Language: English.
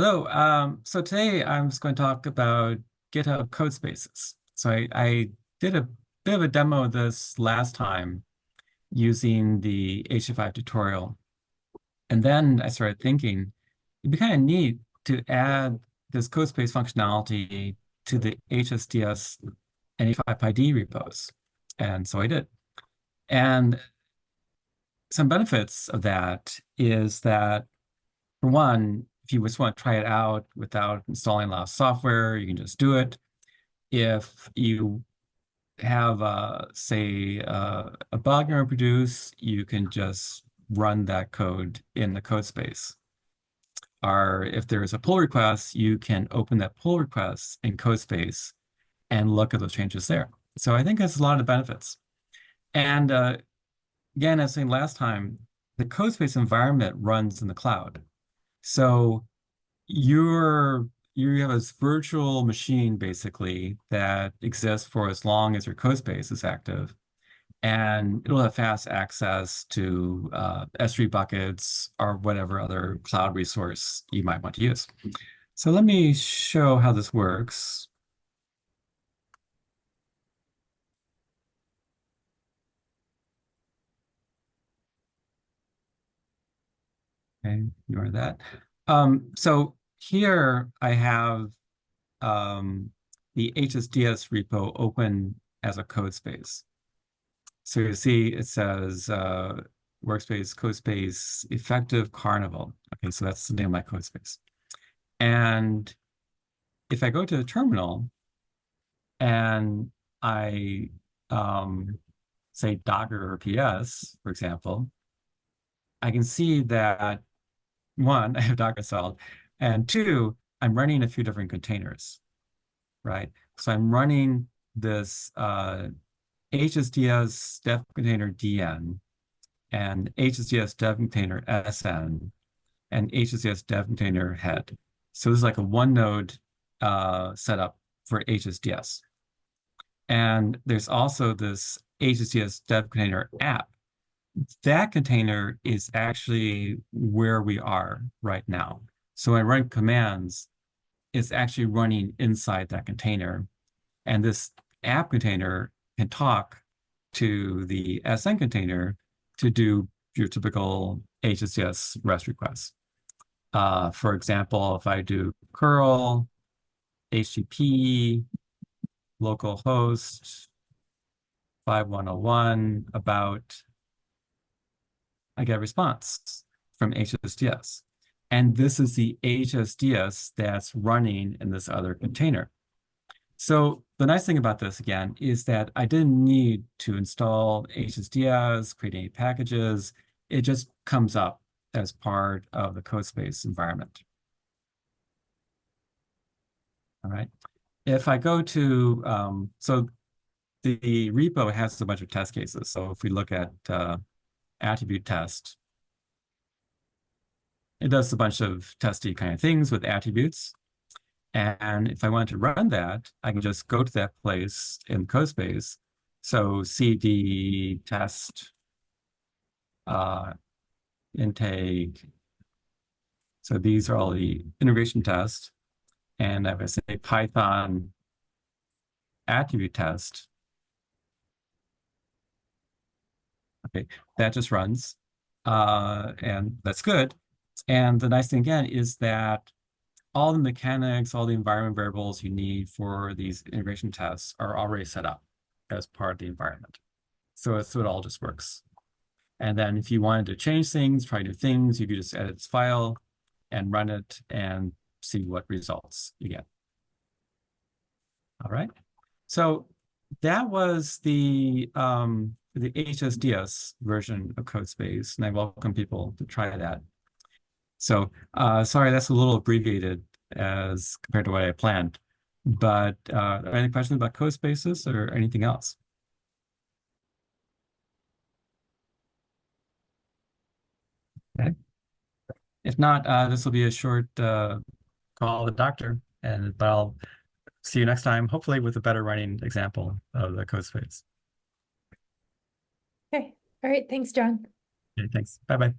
Hello. So today I'm just going to talk about GitHub Codespaces. So I did a bit of a demo of this last time using the HDF tutorial. And then I started thinking it'd be kind of neat to add this Codespace functionality to the HSDS and H5ID repos. And so I did. And some benefits of that is that, for one, if you just want to try it out without installing a lot of software, you can just do it. If you have, say, a bug you want to produce, you can just run that code in the code space. Or if there is a pull request, you can open that pull request in code space and look at those changes there. So I think that's a lot of benefits. And again, as I was saying last time, the code space environment runs in the cloud. So you have this virtual machine basically that exists for as long as your code space is active, and it'll have fast access to S3 buckets or whatever other cloud resource you might want to use. So let me show how this works. Okay, ignore that. So here I have the HSDS repo open as a code space. So you see it says workspace, codespace, effective carnival. Okay, so that's the name of my codespace. And if I go to the terminal and I say Docker or PS, for example, I can see that one, I have Docker installed, and two, I'm running a few different containers, right? So I'm running this HSDS dev container DN and HSDS dev container SN and HSDS dev container head. So this is like a one node setup for HSDS. And there's also this HSDS dev container app. That container is actually where we are right now. So when I run commands, it's actually running inside that container. And this app container can talk to the SN container to do your typical HSDS REST requests. For example, if I do curl HTTP localhost 5101 about, I get a response from HSDS. And this is the HSDS that's running in this other container. So the nice thing about this, again, is that I didn't need to install HSDS, create any packages. It just comes up as part of the CodeSpace environment. All right. If I go to, so the repo has a bunch of test cases. So if we look at attribute test, it does a bunch of testy kind of things with attributes. And if I want to run that, I can just go to that place in CodeSpace. So cd test intake. So these are all the integration tests. And if I say Python attribute test, okay, that just runs. And that's good. And the nice thing again is that all the mechanics, all the environment variables you need for these integration tests are already set up as part of the environment. So it all just works. And then if you wanted to change things, try new things, you could just edit this file and run it and see what results you get. All right. So that was the HSDS version of CodeSpace, and I welcome people to try that. So sorry, that's a little abbreviated as compared to what I planned. But any questions about Codespaces or anything else? Okay. If not, this will be a short call to the doctor, but I'll see you next time, hopefully with a better running example of the Codespace. Okay. All right. Thanks, John. Okay, thanks. Bye-bye.